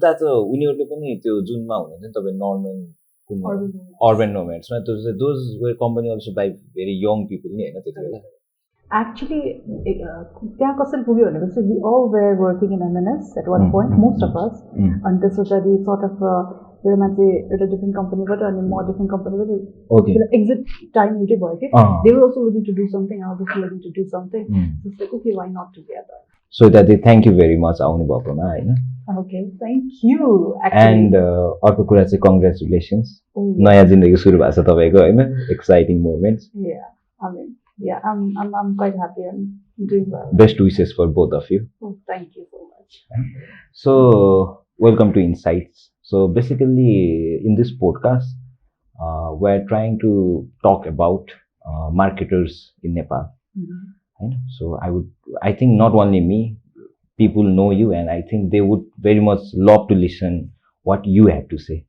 त उनीहरूले पनि त्यो जुनमा हुनुहुन्छ नि तपाईँ नर्मल अर्बन नोमेड्समा those way company also by very young people नि होइन त्यति बेला Actually, त्यहाँ कसरी पुग्यो भनेपछि we all were working in M&S at one point, most of us, and this was the sort of मेरो मान्छे एउटा डिफ्रेन्ट कम्पनीबाट अनि म डिफ्रेन्ट कम्पनीबाट एक्जिट टाइम एउटै भयो कि they were also looking to do something, I was also looking to do something, so it's like okay, why not together. So that thank you very much आउनु भएकोमा हैन. Okay, thank you. And अर्को कुरा चाहिँ congratulations. नयाँ जिन्दगी सुरु भएको छ तपाईको हैन, exciting moments. Yeah, I mean, yeah, I'm quite happy and doing well. Best wishes for both of you. Oh, thank you so much. So welcome to Insights. So basically in this podcast we're trying to talk about marketers in Nepal. So I think not only me, people know you and I think they would very much love to listen what you have to say.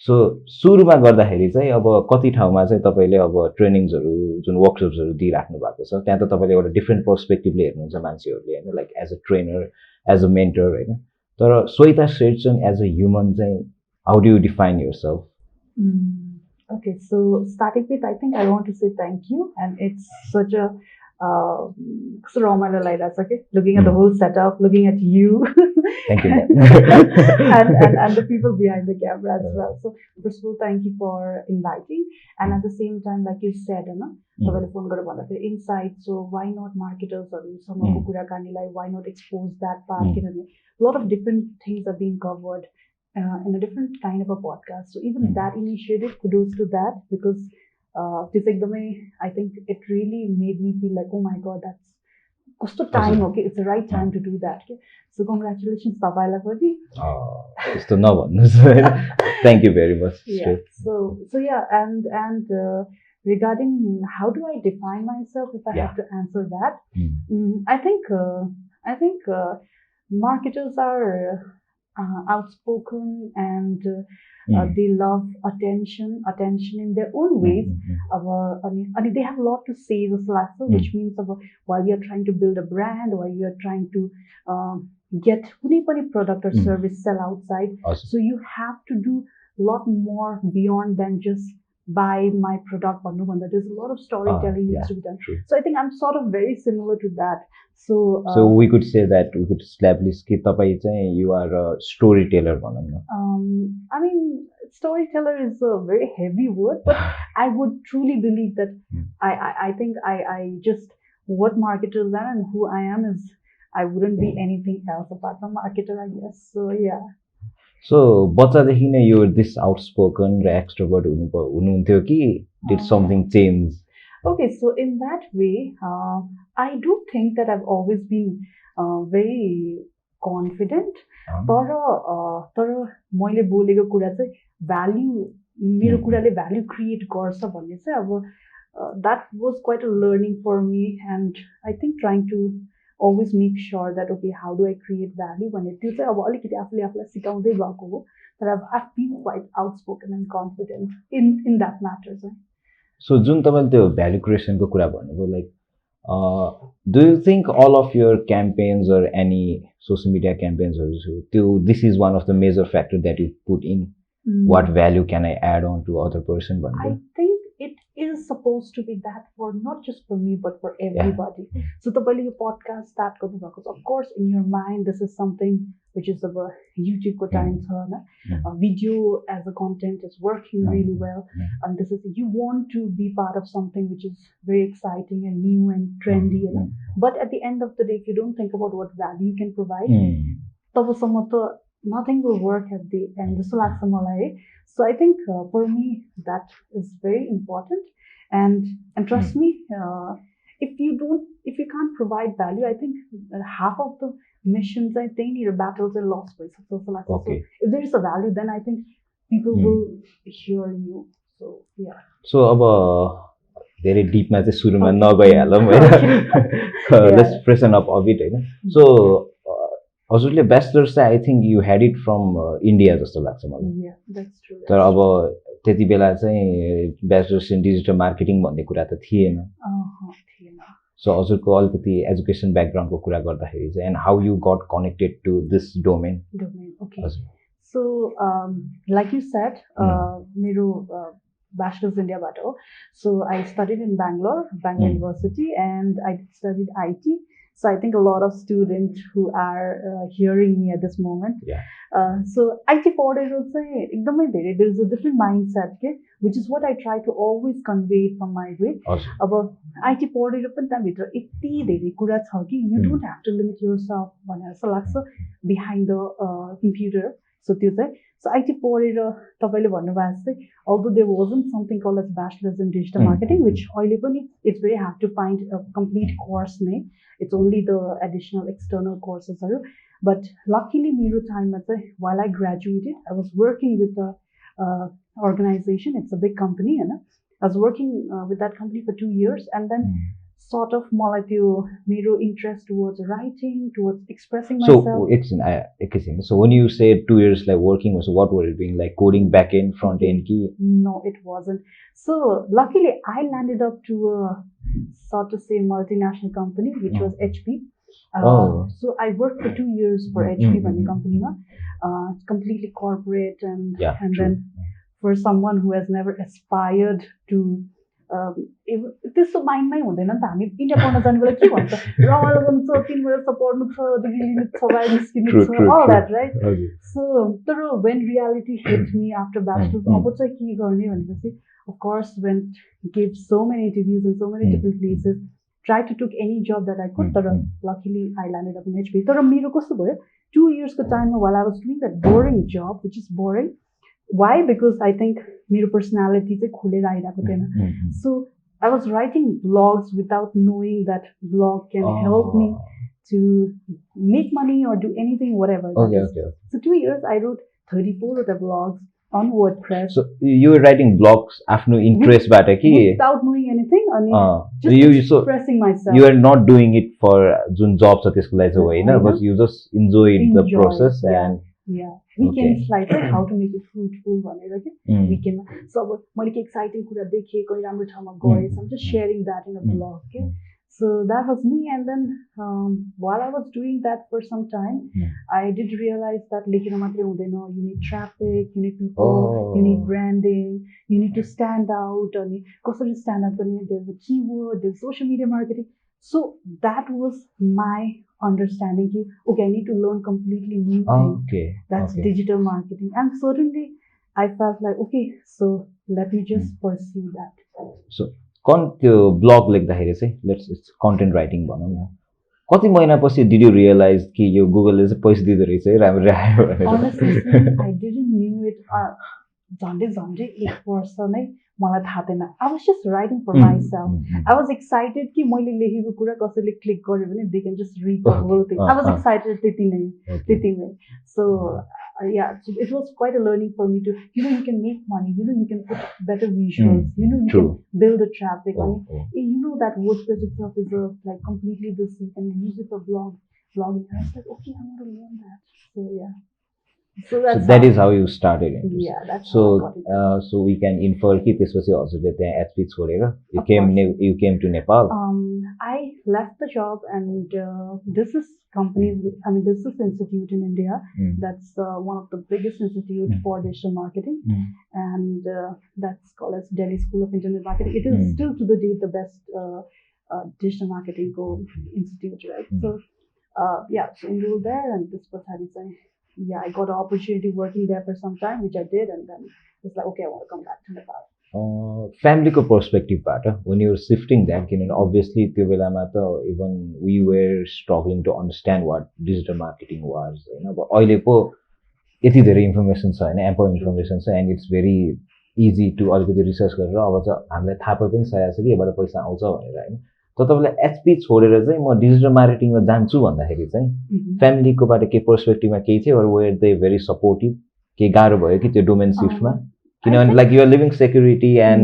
So सुरुमा गर्दाखेरि चाहिँ अब कति ठाउँमा चाहिँ तपाईले अब ट्रेनिङ्सहरु जुन वर्कसपहरु दिइराख्नु भएको छ त्यहाँ त तपाईले एउटा डिफरेन्ट पर्सपेक्टिभले हेर्नुहुन्छ मान्छेहरुले हैन like as a trainer as a mentor हैन तर Shweta Sherchan as a human चाहिँ how do you define yourself Okay, so starting with I think I want to say thank you and it's such a looking at the whole setup, looking at you. Thank you. and the people behind the camera as well. So first of all, thank you for inviting. And at the same time, like you said, insight. So why not marketers or why not expose that part? A lot of different things are being covered in a different kind of a podcast. So even that initiative, kudos to that because I think it really made me feel like, oh my God, that's cost of time. Okay, it's the right time to do that. Okay? So congratulations, Tabaila Fadi. It's to no one. Thank you very much. Yeah. So yeah, and regarding how do I define myself if I have to answer that, I think marketers are outspoken and they love attention in their own ways. They have a lot to say, which means while you're trying to build a brand, while you're trying to get any product or service sell outside. Awesome. So you have to do a lot more beyond than just buy my product. There's a lot of storytelling needs to be done. True. So I think I'm sort of very similar to that. So we could say that we could establish you are a storyteller. I mean, storyteller is a very heavy word, but I would truly believe that I think I just what marketers are and who I am is I wouldn't be anything else apart from marketer, I guess. So yeah. So बच्चादेखि नै you were this outspoken raw extrovert हुनुहुन्थ्यो कि did something change? Okay, so in that way, I do think that I've always been very confident. तर मैले बोलेको कुरा चाहिँ भ्याल्यु मेरो कुराले भ्याल्यु क्रिएट गर्छ भन्ने चाहिँ अब that was quite a learning for me and I think trying to always make sure that okay how do I create value भन्ने त्यो चाहिँ अब अलिकति आफूले आफूलाई सिकाउँदै गएको हो तर I've been quite outspoken and confident in that matter. So जुन तपाईले त्यो भ्याल्यु क्रिएसनको कुरा भन्नुभयो like do you think all of your campaigns or any social media campaigns also this is one of the major factor that you put in what value can I add on to other person? I think it is supposed to be that for not just for me but for everybody. So the podcast start garnu bhako of course in your mind this is something which is of a YouTube ko time video as a content is working really well and this is you want to be part of something which is very exciting and new and trendy but at the end of the day if you don't think about what value you can provide nothing will work at the end. So I think for me that is very important and trust me if you can't provide value I think half of the missions I think your battles are lost by so if there is a value then I think people will hear you. So yeah. So अब धेरै डीपमा चाहिँ सुरुमा नगइहालौँ हैन let's freshen up a bit हैन so हजुरले bachelors चाहिँ I think you had it from India जस्तो लाग्छ मलाई तर अब त्यति बेला चाहिँ ब्याचलर्स इन डिजिटल मार्केटिङ भन्ने कुरा त थिएन सो हजुरको अलिकति एजुकेसन ब्याकग्राउन्डको कुरा गर्दाखेरि चाहिँ and how you got connected to this domain Okay. So, like you said, मेरो bachelor's India bato. So I studied in Bangalore University, and I studied IT. So I think a lot of students who are hearing me at this moment. Yeah. So IT पढेर चाहिँ एकदमै धेरै there is a different mindset के, which is what I try to always convey from my way. अब IT पढेर पनि त्यहाँभित्र यति धेरै कुरा छ कि you don't have to limit yourself भनेर जस्तो लाग्छ behind the computer. So त्यो चाहिँ so IT पढेर तपाईले भन्नुभएको जस्तै although there wasn't something called as bachelor's in digital marketing, which अहिले पनि it's very hard to find a complete course नै. It's only the additional external courses haru. But luckily मेरो टाइममा चाहिँ while I graduated, I was working with a organization. It's a big company, Hahn. I was working with that company for 2 years, and then sort of मलाई त्यो मेरो interest towards writing, towards expressing myself. So when you said 2 years like working, so what were you doing, like coding back end, front end key? No, it wasn't. So luckily I landed up to a sort of say multinational company, which was HP. So I worked for 2 years for HP भन्ने company मा. It's completely corporate, and then for someone who has never aspired to त्यस्तो माइन्डमै हुँदैन नि त हामी India पढ्न जाने बेला के भन्छ रमाइलो गर्नु छ 3 वर्ष पढ्नु छ डिग्री लिनु छ बाहिर निस्किनु छ all that, right? So तर when reality hit me after bachelor's, अब चाहिँ के गर्ने भनेपछि of course went gave so many interviews in so many different places, tried to took any job that I could, but luckily I landed up in HP. तर मेरो कस्तो भयो 2 years को टाइममा while I was doing that boring job, which is boring. Why? Because I think मेरो personality चाहिँ खुलेर आइरहेको थिएन. So I was writing blogs without knowing that blog can help me to make money or do anything, whatever. Okay. So 2 years I wrote 34 of the blogs on WordPress. So you were writing blogs after interest bata ki without knowing anything, just expressing myself. You are not doing it for jun job sa त्यसको लागि चाहिँ हैन, but you just enjoyed the process. And weekends like how to make it fruitful भनेर के weekend. So अब मैले के exciting कुरा देखे, कहीं राम्रो ठाउँमा गए, so I'm just sharing that in a blog. Okay? So that was me, and then while I was doing that for some time, I did realize that लेखेर मात्रै हुँदैन, you need traffic, you need people, you need branding, you need to stand out. अनि कसरी stand out गर्ने, there's a keyword, there's social media marketing. So that was my understanding ki okay, I need to learn completely new thing. That's digital marketing, and certainly I felt like okay, so let me just pursue that. So त्यो blog लेख्दाखेरि चाहिँ it's content writing भनौँ न, कति महिनापछि did you realize कि यो गुगलले चाहिँ पैसा दिँदो रहेछ है राम्रो आयो भनेर? Honestly, I didn't knew it. झन्डै 1 वर्ष नै मलाई थाहा थिएन. I was just writing for myself. I was excited कि मैले लेखेको कुरा कसैले क्लिक गर्यो भने they can just read the whole thing. I was excited त्यति नै. So it was quite a learning for me to, you can make money, you can put better visuals, you can build a traffic. That WordPress itself is like completely this, you can use it for blogging. I was like, okay, I'm going to learn that. So yeah. So that is how you started it. Yeah, that's so so we can infer कि त्यसपछि हजुरले त्यहाँ HP छोडेर you came to Nepal. I left the job, and this is this is institute in India. That's one of the biggest institutes for digital marketing, and that's called as Delhi School of Internet Marketing. It is still to the date the best digital marketing institute, right? So so enrolled there, and this was how I got an opportunity working there for some time, which I did, and then it's like, okay, I want to come back to Nepal. Family ko perspective part, when you were shifting that, obviously त्यो बेलामा त even we were struggling to understand what digital marketing was, but अहिले पो यति धेरै information छ हैन, ample information छ, and it's very easy to अलिकति research गरेर अब चाहिँ हामीलाई थाहा पनि छ कि यबाट पैसा आउँछ भनेर हैन. त तपाईलाई एचपी छोडेर चाहिँ म डिजिटल मार्केटिङमा जान्छु भन्दाखेरि चाहिँ फ्यामिलीकोबाट के पर्सपेक्टिभमा केही थियो, अर वेयर दे भेरी सपोर्टिभ, के गाह्रो भयो कि त्यो डोमेन सिफ्टमा? किनभने like you're living security and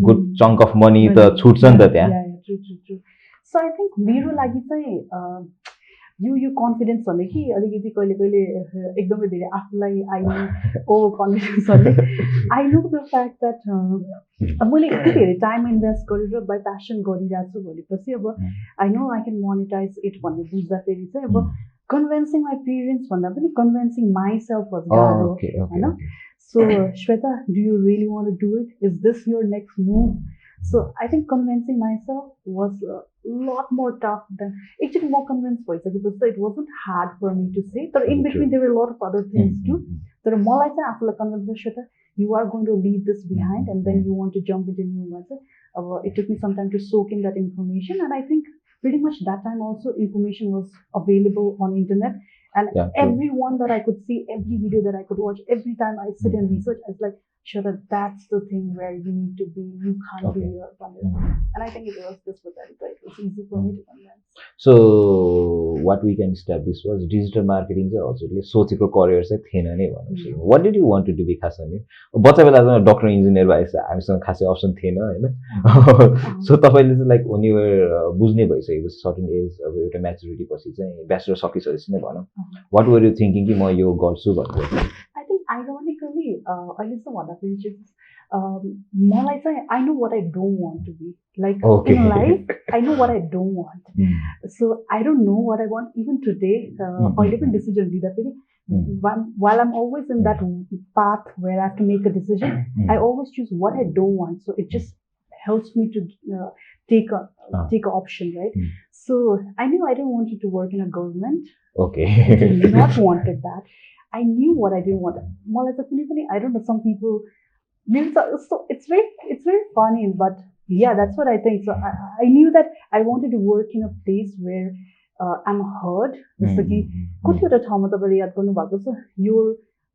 good chunk of money त छुट्छ नि त त्यहाँ. सो आई थिङ्क मेरो लागि चाहिँ यो कन्फिडेन्स भन्ने कि अलिकति कहिले एकदमै धेरै आफूलाई ओभर कन्फिडेन्स भन्ने I know the fact that मैले यति धेरै टाइम इन्भेस्ट गरेर बाई प्यासन गरिरहेको छु भनेपछि अब I know I can monetize it भन्ने बुझ्दाखेरि चाहिँ अब convincing my parents भन्दा पनि convincing myself was Oh, गाह्रो okay, okay, Hahn okay. so Shweta, do you really want to do it? Is this your next move? So I think convincing myself was a lot more tough than actually more convinced भइसकेपछि त it wasn't hard for me to say but in between there were a lot of other things too तर मलाई चाहिँ आफूलाई convince गर्नु Shweta, you are going to leave this behind and then you want to jump into new ones. It took me some time to soak in that information and I think pretty much that time also information was available on internet and everyone that I could see, every video that I could watch, every time I sit and research, I was like, Shweta, that's the thing where you need to be. You can't be here. And I think it was this was that it was easy for me to convince. So what we can establish was digital marketing चाहिँ हजुरले सोचेको career चाहिँ थिएन नै भन्नु. What did you want to do खास अनि बच्चा बेला चाहिँ डक्टर इन्जिनियर भएछ हामीसँग खासै अप्सन थिएन हैन सो तपाईले चाहिँ लाइक when you were बुझ्ने भइसकेको सर्टेन एज अब एउटा म्याच्युरिटी पछि चाहिँ ब्याचलर सकिसकेपछि नै भनौँ what were you thinking कि म यो गर्छु भनेर I think ironically अहिले चाहिँ भन्दाखेरि चाहिँ मलाई चाहिँ I know what I don't want to be like in life I know what I don't want so I don't know what I want even today अहिले पनि डिसिजन लिँदाखेरि while I'm always in that path where I have to make a decision I always choose what I don't want so it just helps me to take an option right so I knew I didn't want to work in a government okay I did not wanted that I knew what I didn't want. I don't know. Some people, so it's very funny, but yeah, that's what I think. So I knew that I wanted to work in a place where I'm heard.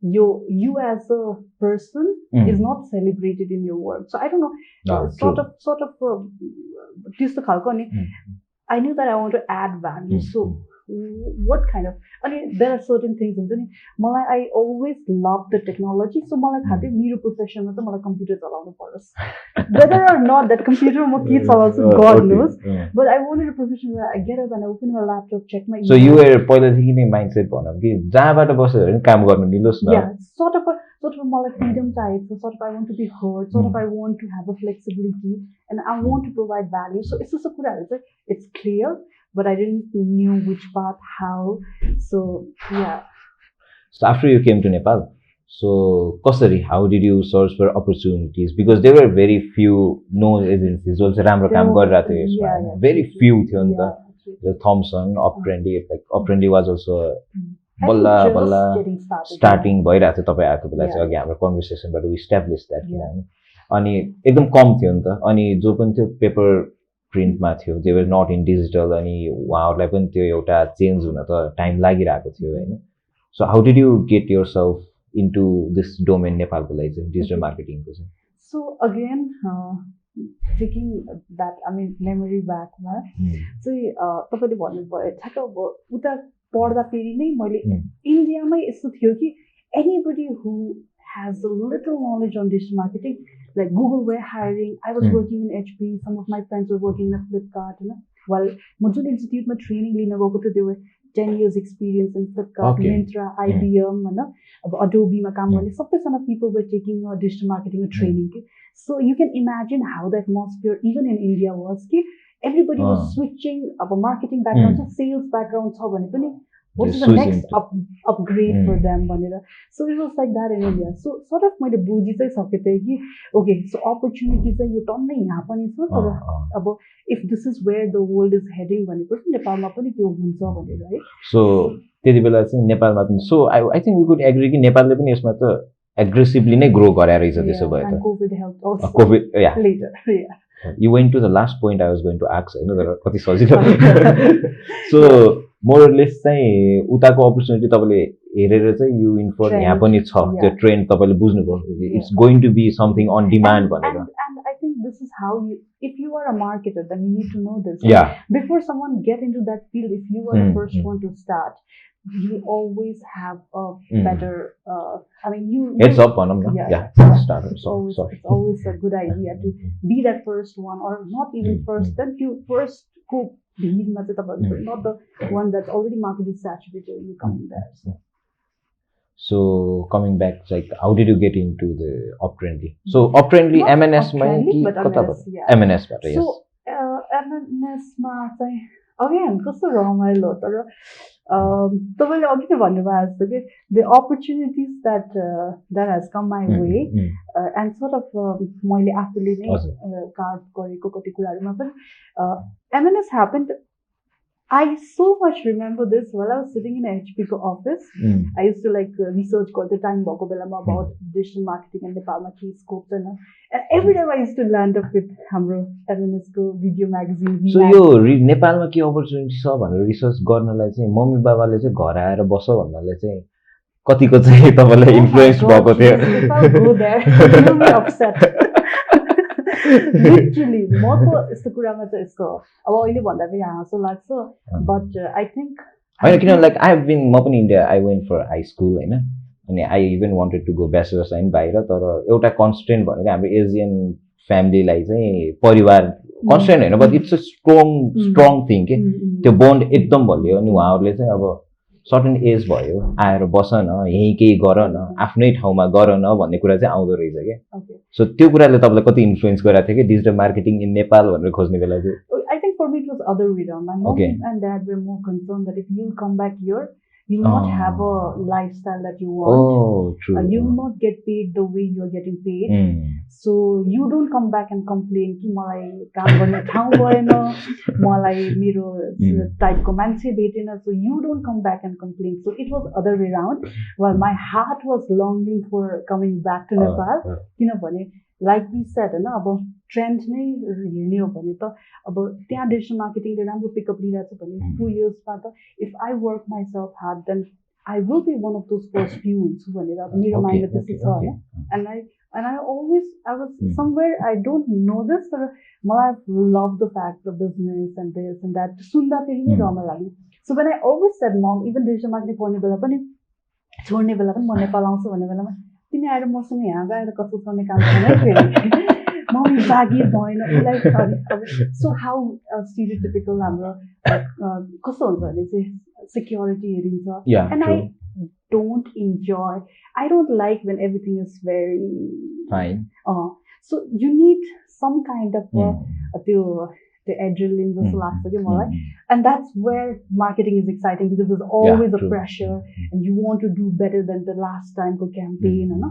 You as a person is not celebrated in your work. So I don't know. Sort of. I knew that I want to add value. So what kind of there are certain things I always love the technology so मलाई थाहा थियो मेरो प्रोफेसनमा चाहिँ मलाई computer चलाउनु पर्छ whether or not that computer म के चलाउँछु God knows but I wanted a profession where I get up and I open my laptop check my email. So you were पहिलादेखि नै माइन्डसेट भनौँ कि जहाँबाट बसेर पनि काम गर्नु मिलोस् न yeah sort of मलाई freedom चाहिएको sort of I want to be heard sort of I want to have a flexibility and I want to provide value so it's just a कुराहरु चाहिँ it's clear but I didn't know which path, how. So, yeah. So, after you came to Nepal, so, Kosari, how did you search for opportunities? Because there were very few known agencies. Also, Ramro Kam very few. The Thompson, Uptrendy, like Uptrendy was also Balla starting भइरहेको थियो तपाईँ आएको बेला चाहिँ अघि हाम्रो कन्भर्सेसनबाट we established that किनभने अनि एकदम कम थियो नि त अनि जो पनि त्यो पेपर प्रिन्टमा थियो दे वर नट इन डिजिटल अनि उहाँहरूलाई पनि त्यो एउटा चेन्ज हुन त टाइम लागिरहेको थियो होइन so how did you get your self into this domain नेपालको लागि चाहिँ डिजिटल मार्केटिङको चाहिँ so again taking that I mean memory back चाहिँ तपाईँले भन्नुभयो ठ्याक्क अब उता पढ्दाखेरि नै मैले इन्डियामै यस्तो थियो कि anybody who has a little knowledge on digital marketing like Google were hiring I was working in HP some of my friends were working in Flipkart while Mujun Institute ma training lina gako थियो they were 10 years experience in Flipkart Myntra IBM Adobe ma kaam गर्ने सबैजना people were taking digital marketing training so you can imagine how the atmosphere even in India was कि everybody was switching अब marketing background छ sales background छ भने पनि what is the next upgrade for them भनेर so it was like that in India so sort of मैले बुझि चाहिँ सके थिए कि okay so opportunity चाहिँ यो टन्नै यहाँ पनि छ तर अब if this is where the world is heading भनेपछि नेपालमा पनि त्यो हुन्छ भनेर है so त्यति बेला चाहिँ नेपालमा पनि so I think we could agree कि नेपालले पनि यसमा त aggressively नै ग्रो गराएर रहेछ त्यसो भए त COVID helped also COVID later you went to the last point I was going to ask हैन तर कति सजिलो so more or less चाहिँ उताको अपर्चुनिटी तपाईले हेरेर चाहिँ यु इन फर यहाँ पनि छ त्यो ट्रेन्ड तपाईले बुझ्नुभयो it's going to be something on demand भनेर and I think this is how you if you are a marketer then you need to know this before someone get into that field if you are the first one to start you always have a better I mean you heads up on them start it's always a good idea to be that first one or not even first then you first go not the one that's already marketed saturated and you come there so coming back like how did you get into the Uptrendly so Uptrendly MNS ma MNS बाट so MNS ma चाहिँ again कस्तो रमाइलो तर तपाईँले अघि नै भन्नुभएको जस्तो कि the opportunities that has come my way and sort of मैले आफूले नै कार्ड गरेको कति कुराहरूमा पनि M&S happened. I so much remember this while I was sitting in HPको office. I used to like research all the time about digital marketing and Nepalमा के scope छैन. And every time I used to land up with हाम्रो M&Sको video magazine. So यो नेपालमा के opportunity छ भनेर research गर्नलाई चाहिँ mummy बाबाले चाहिँ घर आएर बस भन्नाले चाहिँ कतिको चाहिँ तपाईलाई इन्फ्लुएन्स भएको थियो? Go there. You'll be upset. Literally, म त यस्तो कुरामा चाहिँ यस्तो अब अहिले भन्दा पनि हाँसो लाग्छ बट आई थिङ्क होइन किन लाइक आई हेभ बिन म पनि India I went for high school होइन अनि I even wanted to go bachelors होइन बाहिर तर एउटा कन्सटेन्ट भनेको हाम्रो एजियन फ्यामिलीलाई चाहिँ परिवार कन्सटेन्ट होइन but it's a strong thing के त्यो बोन्ड एकदम बलियो अनि उहाँहरूले चाहिँ अब सर्टेन एज भयो आएर बस न यहीँ केही गर न आफ्नै ठाउँमा गर न भन्ने कुरा चाहिँ आउँदो रहेछ क्या सो त्यो कुराले तपाईँलाई कति इन्फ्लुएन्स गरेको थियो कि डिजिटल मार्केटिङ इन नेपाल भनेर खोज्ने बेला चाहिँ I think for me it was other way around. My mom and dad were more concerned that if you come back here, you will not have a lifestyle that you want. Oh, true. You will not get paid the way you are getting paid. So you don't come back and complain कि मलाई काम गर्ने ठाउँ भएन मलाई मेरो टाइपको मान्छे भेटेन so you don't come back and complain. So it was other way around. Well, my heart was longing for coming back to Nepal किनभने like we said होइन अब ट्रेन्ड नै हेर्ने हो भने त अब त्यहाँ डिजिटल मार्केटिङले राम्रो पिकअप लिइरहेको छ भने 2 yearsमा त if I work myself hard then I will be one of those first few हुन्छु भनेर अब मेरो माइन्डमा त्यस्तो छ होइन and I always I was somewhere I don't know this but मलाई love the fact of business and this and that सुन्दाखेरि नै रमाइलो लाग्ने so when I always said mom even digital marketing पढ्ने बेला पनि छोड्ने बेला पनि म नेपाल आउँछु भन्ने बेलामा तिमी आएर मसँग यहाँ गएर कस्तो गर्ने काम छैन फेरि मम्मी बागी भएन उसलाई सो हाउ स्टिरियोटिपिकल हाम्रो कस्तो हुन्छ भने चाहिँ सिक्योरिटी हेरिन्छ and I don't enjoy. I don't like when everything is very fine. So you need some kind of the adrenaline जस्तो लाग्छ कि मलाई and that's where marketing is exciting because there's always a pressure and you want to do better than the last time को campaign होइन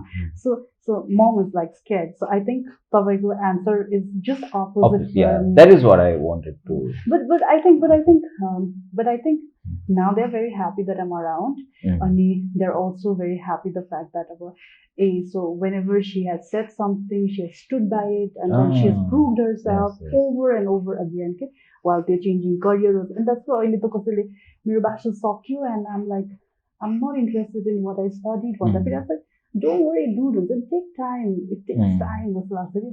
so mom is like scared so I think तपाईँको answer is just opposite that is what I wanted to but I think now they're very happy that I'm around and they're also very happy the fact that so whenever she has said something she has stood by it and then she has proved herself over and over again okay, while they're changing careers and that's why अहिले त कसैले मेरो bachelor सक्यो and I'm like I'm not interested in what I studied भन्दाखेरि I'm like don't worry dude it takes time it takes time जस्तो लाग्छ कि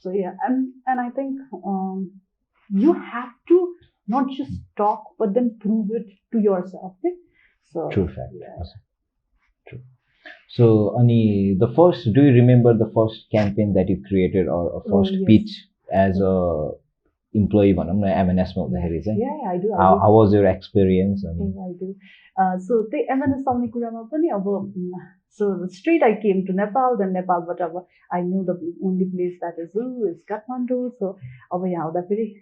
so yeah and I think you have to not just talk but then prove it to yourself okay? So true fact true so ani the first do you remember the first campaign that you created or a first pitch as a employee भनौँ न M&S मा हुँदाखेरि चाहिँ yeah I do how was your experience I do so the M&S आउने कुरामा पनि अब so straight I came to Nepal then Nepal but I knew the only place that is Kathmandu so अब यहाँ आउँदाखेरि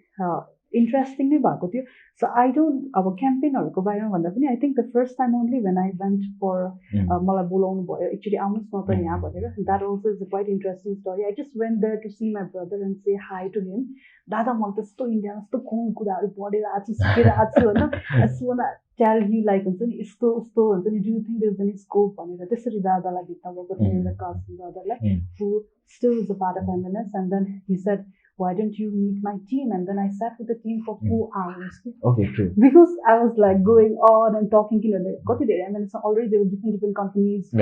इन्ट्रेस्टिङ नै भएको थियो सो आई डोन्ट अब क्याम्पेनहरूको बारेमा भन्दा पनि I think the first time only when I went for मलाई बोलाउनु भयो एक्चुली आउनुहोस् न त यहाँ भनेर that also is a quite interesting story I just went there to see my brother and say hi to him दादा मैले त्यस्तो इन्डियामा यस्तो कुल कुराहरू पढेर आएको छु सिकेर आएको छु होइन यसो टेल यु लाइक हुन्छ नि यस्तो यस्तो हुन्छ नि do you think there is any scope भनेर त्यसरी दादालाई भेट्न गएको थियो एउटा कास्टिङ ब्रदरलाई who still is a part of M&S and then he said why don't you meet my team and then I sat with the team for 4 hours okay true because I was like going on and talking to them kati there I mean already there were different companies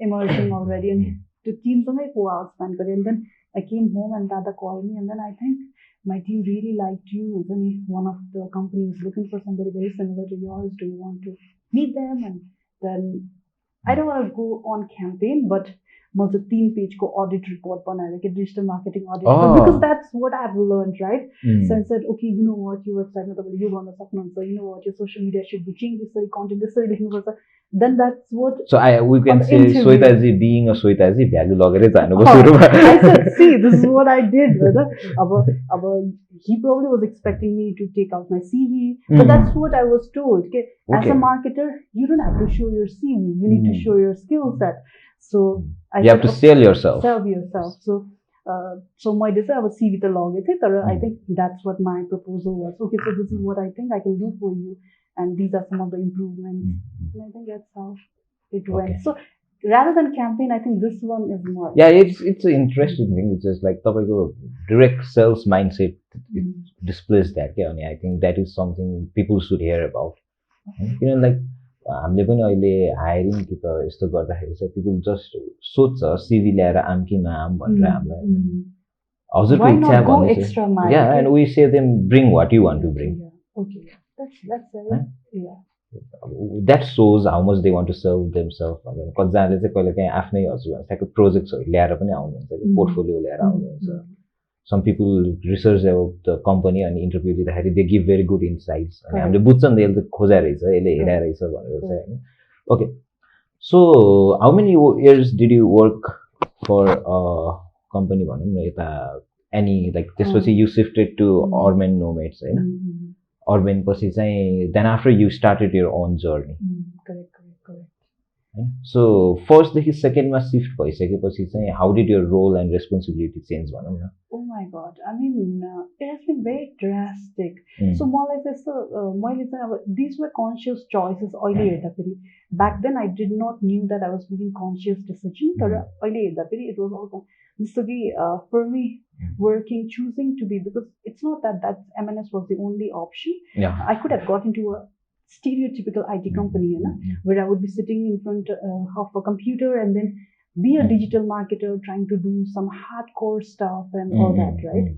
emerging already and the teams only 4 hours spent and then I came home and dada called me and then I think my team really liked you and then one of the companies looking for somebody very similar to yours do you want to meet them and then I don't want to go on campaign but म चाहिँ 3 पेजको audit report बनाएर के digital marketing audit report because that's what I have learn right so I said okay you know what यो वेबसाइटमा तपाईँले यो गर्न सक्नुहुन्छ यु नो वाट यो social media should be change यसरी कन्टेन्ट यसरी लेख्नुपर्छ then that's what So we can say interview. Shwetaji being a Shwetaji value लगेरै जानु I said, see, this is what I did. He probably was expecting me to take out my CV, but that's what I was told. Okay? As a marketer, you don't have to show your CV. You need to show your skill set. So you have to sell yourself. Sell yourself. So my desire was CV to log it. I think that's what my proposal was. Okay, so this is what I think I can do for you. And these are some of the improvements. And I think that's how it went. So rather than campaign, I think this one is more. Yeah, it's an interesting thing. It's just like तपाईँको direct sales mindset displays that. Yeah, I think that is something people should hear about. You know, like हामीले पनि अहिले hiring कि त यस्तो गर्दाखेरि चाहिँ people just सोध्छ CV ल्याएर आम कि नआम भनेर हामीलाई हजुरको इच्छा भन्ने yeah, and we say them bring what you want to bring. Okay. That's yeah. That shows how much they want to serve themselves. कतिजनाले चाहिँ कहिले काहीँ आफ्नै हजुरको प्रोजेक्ट्सहरू ल्याएर पनि आउनुहुन्छ पोर्टफोलियो ल्याएर आउनुहुन्छ some people research about the company and interview दिँदाखेरि they give very good insights अनि हामीले बुझ्छ नि यसले खोजा रहेछ यसले हेरेर रहेछ भनेर चाहिँ हैन okay so how many years did you work for a company भनौँ न यता any like त्यसपछि you shifted to urban nomads Hahn urban पछि चाहिँ then after you started your own journey correct so first देखि second मा shift भइसकेपछि चाहिँ how did your role and responsibility change भनौँ न oh my god I mean it has been very drastic so मलाई त्यस्तो मैले चाहिँ अब these were conscious choices अहिले हेर्दाखेरि back then I did not knew that I was making conscious decision तर अहिले हेर्दाखेरि it was all जस्तो कि for me working choosing to be because it's not that M&S was the only option I could have got into a stereotypical IT company where I would be sitting in front of a computer and then be a digital marketer trying to do some hardcore stuff and all that right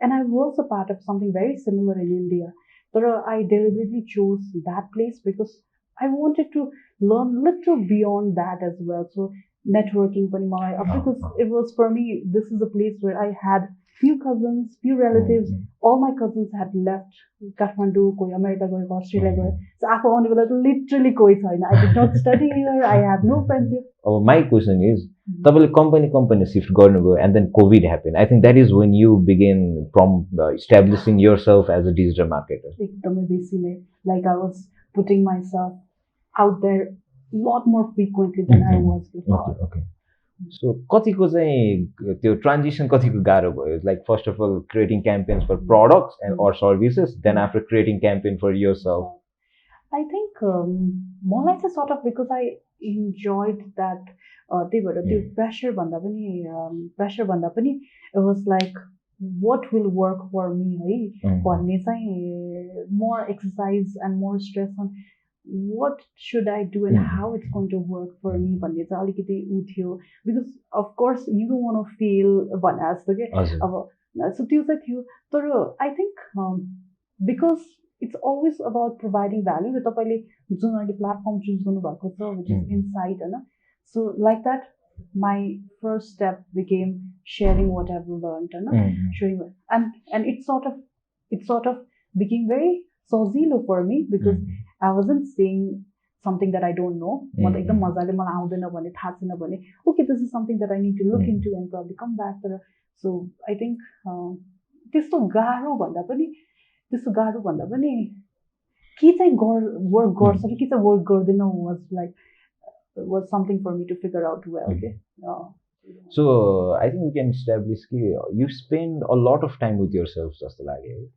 and I was a part of something very similar in India but I deliberately chose that place because I wanted to learn little beyond that as well so networking because it was for me this is a place where I had few cousins few relatives all my cousins had left Kathmandu koi America goi Australia goi so after on literally koi chaina I did not study here I have no friends here my question is तपाईले company shift गर्नुभयो and then COVID happened I think that is when you begin from establishing yourself as a digital marketer एकदमै बेसी नै like I was putting myself out there lot more frequently than I was before okay so कतिको चाहिँ त्यो transition कतिको गाह्रो भयो like first of all creating campaigns for products and or services then after creating campaign for yourself I think मलाई चाहिँ sort of because I enjoyed that त्यही भएर त्यो pressure भन्दा पनि it was like what will work for me है भन्ने चाहिँ more exercise and more stress on what should I do and how it's going to work for me भन्ने चाहिँ अलिकति उ थियो because of course you don't want to fail भने जस्तो के अब so त्यो चाहिँ थियो तर I think because it's always about providing value र तपाईले जुन अहिले प्लेटफर्म चुज गर्नु भएको छ which is insight Hahn so like that my first step became sharing what I've learned sharing and it sort of became very sozilo for me because I wasn't saying something that I don't know म त एकदम मजाले मलाई आउँदैन भने थाहा छैन भने okay this is something that I need to look into and probably come back तर so I think त्यस्तो गाह्रो भन्दा पनि के चाहिँ वर्क गर्छ र के चाहिँ वर्क गर्दैन was something for me to figure out well okay so I think we can establish you spend a lot of time with yourself जस्तो लाग्यो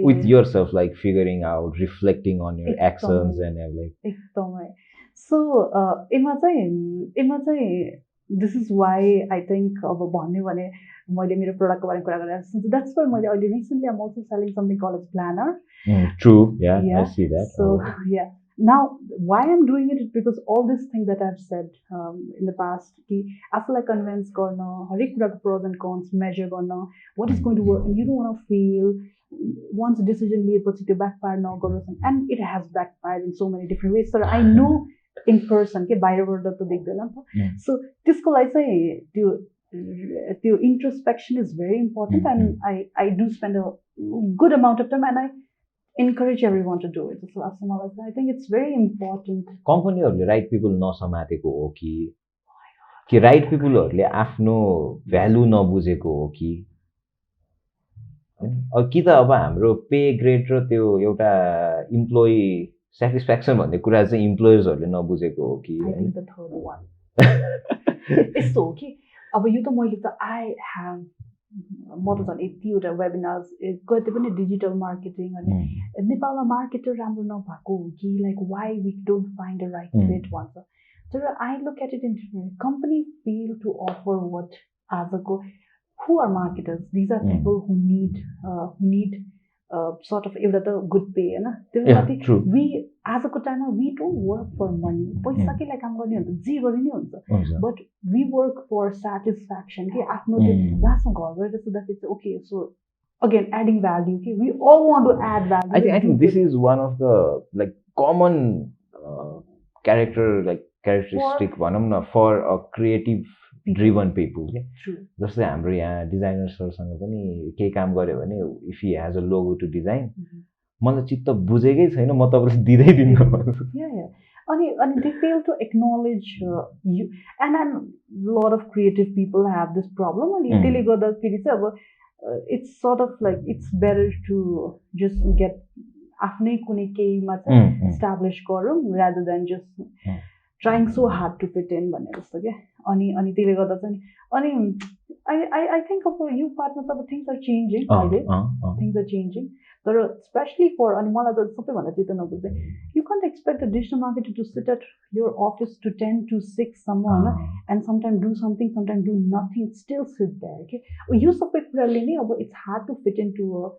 with yourself like figuring out reflecting on your actions and everything एकदमै so यसमा चाहिँ this is why I think अब भन्ने भने मैले मेरो प्रोडक्टको बारेमा कुरा गरिरहेको छु that's why मैले अहिले recently I'm also selling something called as planner true yeah I see that so yeah now why I'm doing it is because all this thing that I've said in the past कि आफूलाई convince गर्न हरेक कुराको pros and cons measure गर्न what is going to work and you don't want to fail once decision लिएपछि त्यो backfire नगरोस् and it has backfired in so many different ways so I know in person के बाहिरबाट त देख्दैन नि त सो त्यसको लागि चाहिँ त्यो introspection is very important and I do spend a good amount of time and I encourage everyone to do it. So I think it's very important. कम्पनीहरूले राइट पिपल नसमातेको हो कि राइट पिपलहरूले आफ्नो भ्यालु नबुझेको हो कि त अब हाम्रो पे ग्रेड र त्यो एउटा इम्प्लोइ सेटिस्फ्याक्सन भन्ने कुरा चाहिँ इम्प्लोयर्सहरूले नबुझेको हो कि I think the third one. यस्तो हो कि अब यो त मैले त आई ह्याभ म त झन् यतिवटा वेबिनार्स कति पनि डिजिटल मार्केटिङ अनि नेपालमा मार्केटर राम्रो नभएको हो कि like why we don't find a right fit भन्छ तर I look at it in different company fail to offer what आजको who are marketers? These are people who need sort of एउटा त good pay हैन त्यसपछि we as a time we don't work for money पैसा के लागि काम गर्ने हुन्छ जे गरे नि हुन्छ but we work for satisfaction के आफ्नो लास्टमा घर गएर so that it's okay so again adding value के we all want to add value. I think this is one of the like common characteristic भनौँ न for a creative driven people के जस्तै हाम्रो यहाँ डिजाइनर्सहरूसँग पनि केही काम गऱ्यो भने if he has a logo to design मलाई चित्त बुझेकै छैन म तपाईँलाई दिँदै दिन्न भन्छु अनि they fail to acknowledge you and lot of creative people have this problem अनि त्यसले गर्दाखेरि चाहिँ अब it's sort of like it's better to just get आफ्नै कुनै केहीमा चाहिँ establish गरौँ rather than just trying so hard to fit in भन्ने जस्तो क्या अनि त्यसले गर्दा चाहिँ अनि I think अब यो पार्टमा त अब things are changing अहिले things are changing तर especially for अनि मलाई त सबैभन्दा चित्त नबुझ्दै you can't expect a digital marketer to sit at your office to 10 to 6 सम्म and sometimes do something sometimes do nothing still sit there okay यो सबै कुराले नै अब it's hard to fit into a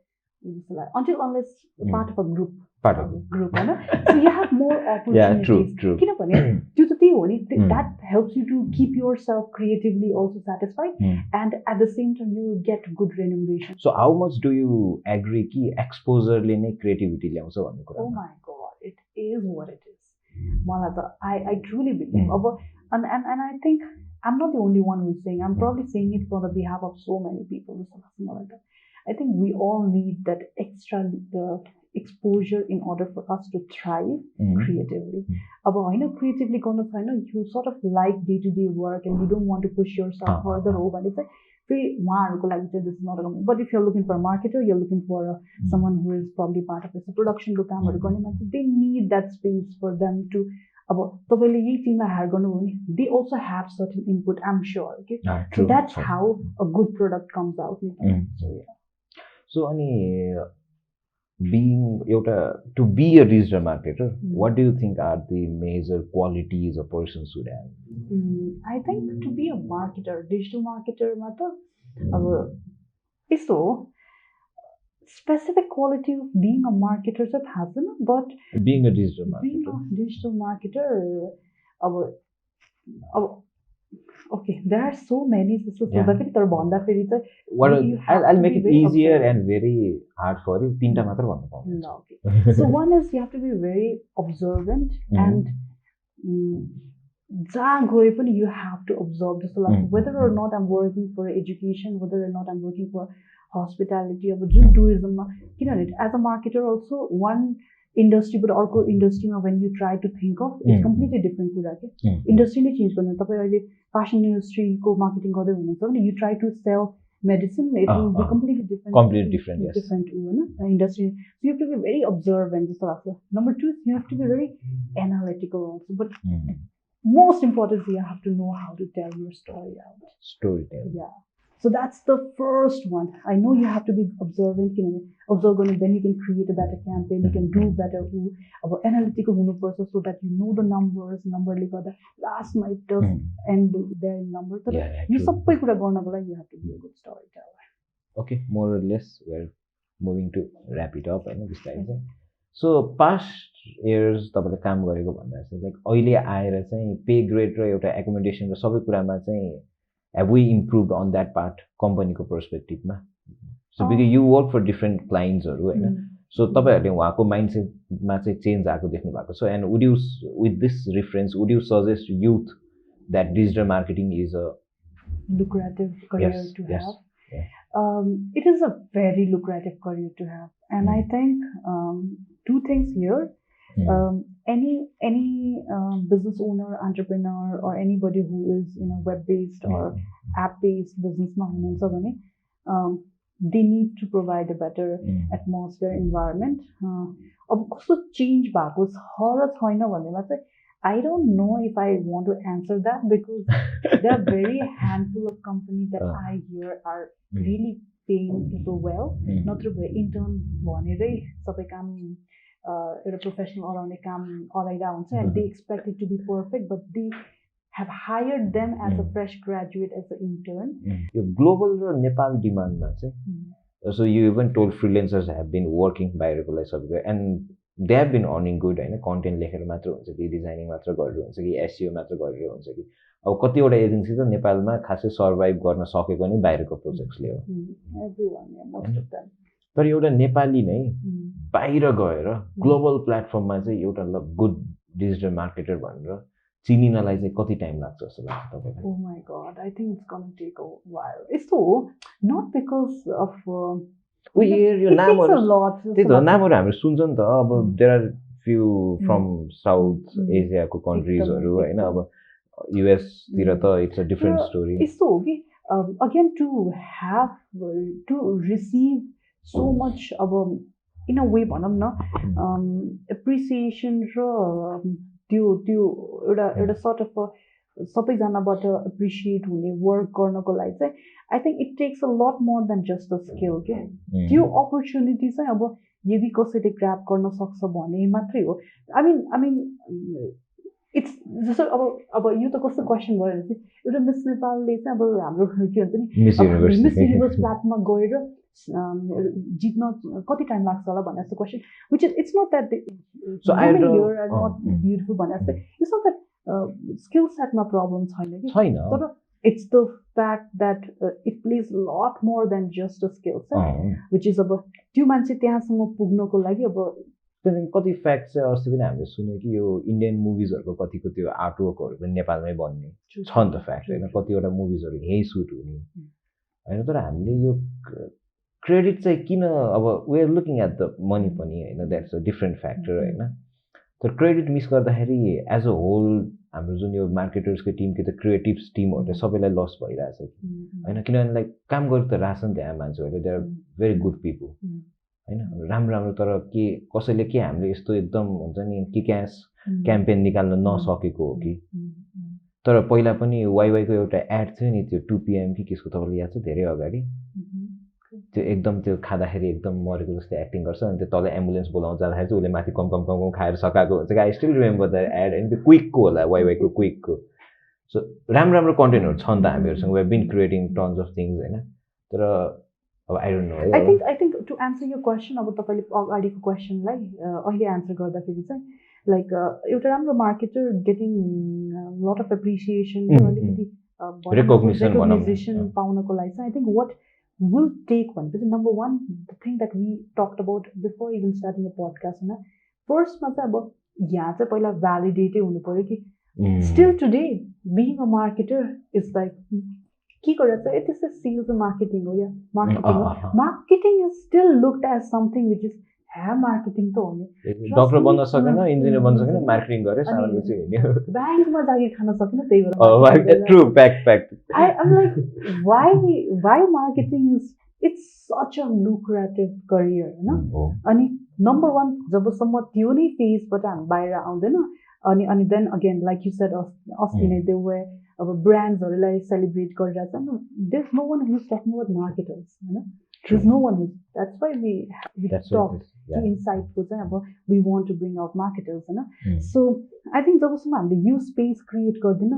until unless part of a group Hahn so you have more opportunities किनभने त्यो त त्यही हो नि that helps you to keep yourself creatively also satisfied and at the same time you get good remuneration. So how much do you agree कि exposure ले नै creativity ल्याउँछ भन्ने कुरा? Oh my god it is what it is. मलाई त I truly believe अब and I think I'm not the only one who's saying I'm probably saying it for the behalf of so many people मलाई त I think we all need that extra exposure in order for us to thrive creatively. अब हैन creatively गर्नु छैन you sort of like day to day work and you don't want to push yourself further हो भने चाहिँ फेरि उहाँहरूको लागि चाहिँ this is not a company. But if you're looking for a marketer, you're looking for someone who is probably part of this production को कामहरु गर्ने मान्छे they need that space for them to अब तपाईले यही टिममा हायर गर्नु हो भने they also have certain input I'm sure okay so that's how a good product comes out so yeah so अनि being to be a digital marketer what do you think are the major qualities a person should have? I think to be a marketer digital marketer ma ta अब यस्तो specific quality of being a marketer चाहिँ थाहा छैन but being a digital marketer अब okay there are so many सोच्दाखेरि तर भन्दा फेरि चाहिँ I'll make it easier and very hard for you तीनटा मात्र भन्नु पाउँछु okay so one is you have to be very observant and जहाँ गए पनि you have to observe जस्तो लाग्छ whether or not I'm working for education whether or not I'm working for hospitality अब जुन tourism मा किनभने as a marketer also one industry but अर्को इन्डस्ट्रीमा when you try to think of it's completely different कुरा के industry नै change गर्नु तपाईं अहिले fashion industry को मार्केटिङ गर्दै हुनुहुन्छ भने you try to sell medicine it will be completely different yes different Hahn industry so you have to be very observant जस्तो लाग्छ number 2 you have to be very analytical also but most important is you have to know how to tell your storytelling yeah so that's the first one I know you have to be observant observe गर्नु then you can create a better campaign you can do better अब analytical हुनुपर्छ so that you know the numbers numberले गर्दा last might just end their number तर यो सबै कुरा गर्नको लागि you have to be a good storyteller okay more or less we're moving to wrap it up Hahn this time so past years तपाईले काम गरेको भन्दा चाहिँ लाइक अहिले आएर चाहिँ पे ग्रेड र एउटा एकोमोडेसन र सबै कुरामा चाहिँ have we improved on that part company ko perspective ma so because you work for different clients haru हैन सो तपाईँहरूले उहाँको माइन्डसेटमा चाहिँ चेन्ज आएको देख्नु भएको छ end would you with this reference would you suggest youth that digital marketing is a lucrative career yes to yes have. yeah. It is a very lucrative career to have, and I think two things here. Any business owner, entrepreneur, or anybody who is web-based or app-based business man, they need to provide a better atmosphere, environment. Of course, change back was horror. I don't know if I want to answer that because there are very handful of companies that I hear are really paying people well. Not through the intern, a professional around a cam all around, and they expect it to be perfect, but they have hired them as a fresh graduate as an intern. Global or Nepal demand, so you even told freelancers have been working by regular software and they have been earning good, content लेखेर मात्र हुन्छ कि designing मात्र गरेर हुन्छ कि SEO मात्र गरेर हुन्छ कि अब कतिवटा एजेन्सी त नेपालमा खासै सर्भाइभ गर्न सकेको नि बाहिरको प्रोजेक्ट्सले हो तर एउटा नेपाली नै बाहिर गएर ग्लोबल प्लेटफर्ममा चाहिँ एउटा गुड डिजिटल मार्केटर भनेर चिनिनलाई चाहिँ कति टाइम लाग्छ जस्तो लाग्छ तपाईलाई? Oh my god, I think it's going to take a while. It's so not because of यो नामहरु त्यही त नामहरु हामीले सुन्छ नि त अब there are few from south एसियाको कन्ट्रीजहरु हैन अब युएस तिर त इट्स अ डिफरेन्ट स्टोरी. यस्तो हो कि again to receive so much अब in a way भनौं न appreciation र त्यो एउटा sort of सबैजनाबाट एप्रिसिएट हुने वर्क गर्नको लागि चाहिँ I think it takes a lot more than just the skill के त्यो अपर्च्युनिटी चाहिँ अब यदि कसैले ग्राब गर्न सक्छ भने मात्रै हो. आई मिन इट्स जस्तो अब यो त कस्तो क्वेसन भयो भने एउटा मिस नेपालले चाहिँ अब हाम्रो के भन्छ नि मिस युनिभर्स प्लेटफर्ममा गएर जित्न कति टाइम लाग्छ होला भन्ने जस्तो question which is it's not that here are not beautiful भन्ने जस्तो it's not that skill set ma problem छैन तर it's the fact that it plays a lot more than just a skill set which is अब त्यो मान्छे त्यहाँसम्म पुग्नको लागि अब कति फ्याक्ट चाहिँ अस्ति पनि हामीले सुन्यो कि यो इन्डियन मुभिजहरुको कतिको त्यो आर्टवर्कहरु पनि नेपालमै बन्ने छ नि त फ्याक्ट हैन कतिवटा मुभिजहरु यही सुट हुने हैन तर हामीले यो क्रेडिट चाहिँ किन अब we are looking at the money पनि हैन द्याट्स अ डिफरेन्ट फ्याक्टर हैन तर क्रेडिट मिस गर्दाखेरि एज अ होल हाम्रो जुन यो मार्केटर्सको टिम कि त क्रिएटिभ्स टिमहरुले सबैलाई लस भइरहेछ हैन किनभने लाइक काम गरि त राछन् त्यहाँ मान्छेहरुले they are very good people हैन राम्रो तर के कसैले के हामीले यस्तो एकदम हुन्छ नि कि क्यास क्याम्पेन निकाल्न नसकेको हो कि तर पहिला पनि वाइवाईको एउटा एड थियो नि त्यो 2 PM कि केसको तपाईलाई याद छ धेरै अगाडि त्यो एकदम त्यो खाँदाखेरि एकदम मरेको जस्तै एक्टिङ गर्छ अनि त्यो तल एम्बुलेन्स बोलाउन जाँदाखेरि चाहिँ उसले माथि कम खाएर सकाएको हुन्छ I still remember the ad अनि त्यो क्विकको होला वाइवाईको क्विकको सो राम्रो कन्टेन्टहरु छ नि त हामीहरुसँग we have been creating tons of things हैन तर अब I don't know I think to answer यो क्वेसन अब तपाईले अगाडिको क्वेसनलाई अहिले आन्सर गर्दाखेरि चाहिँ लाइक एउटा राम्रो marketer getting lot of appreciation अलिकति रिकग्निसन पाउनको लागि चाहिँ I think what will take one because number one the thing that we talked about before even starting a podcast na first ma cha abo yaha cha पहिला validate हुनु पर्यो कि still today being a marketer is like के गर्छ it is a sales and marketing हो या marketing is still looked as something which is marketing त हो नि डाक्टर बन्न सकेन इन्जिनियर बन्न सकेन मार्केटिङ गरे सामान बेच्यो हिँड्यो ब्याङ्कमा जागिर खान सकेन त्यही भएर true pack I am like why marketing is it's such a lucrative career हैन अनि नम्बर 1 जबसम्म त्यो नै फेजबाट हामी बाहिर आउँदैन अनि then again like you said अस्ति नै there were अब ब्रान्ड्सहरुलाई सेलिब्रेट गरिरहेछ नि there's no one who's talking about marketers Hahn there's no one who that's why we talk inside को चाहिँ अब we want to bring out marketers Hahn so I think जबसम्म हामीले यो स्पेस क्रिएट गर्दिन